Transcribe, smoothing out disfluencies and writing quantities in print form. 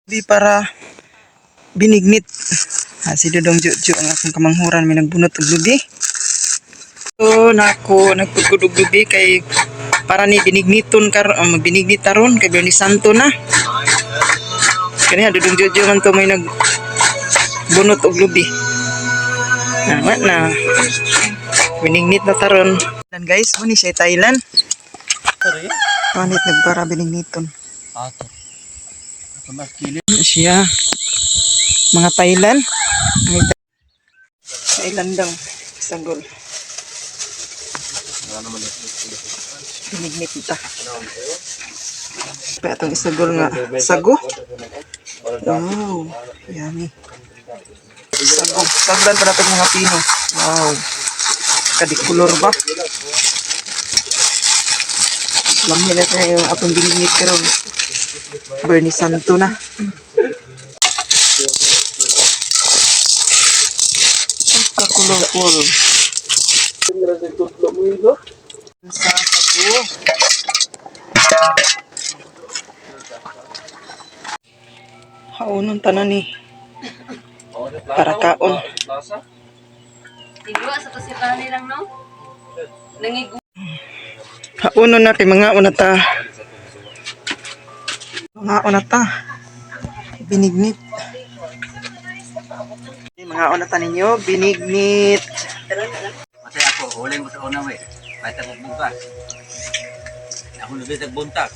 Di para binignit. Si Dodong Jojo ang akong kamanghuran may nagbunot og lubi. So nako nagpugod og lubi kay para ni binigniton karon binignit taron kay Bernie Santo na. Kani Dodong Jojo man to may nagbunot og lubi. Na binignit na taron. Dan guys, muni siya Thailand. Panit nagpara binigniton. Siya mga Thailand. Thailand daw sagol. Binignit ita. Pa atong isagol nga sago. Wow, yummy. Sago, sagdan pa natin mga pino. Wow. Kadikulor ba? Lamin na tayo yung atong binignit karon. Bernie Santo na. Kakulor-kulor. Sa sago. Haunon tanan ni. Para kaon. Siguro sa pasipahan nilang no? Nangigu. Haunon na kay mga unata. Mga unata. Binignit. Mga unata ninyo, binignit. Masaya ako, huling ko sa una we. Kahit ako buntag. Ako nabitag buntag.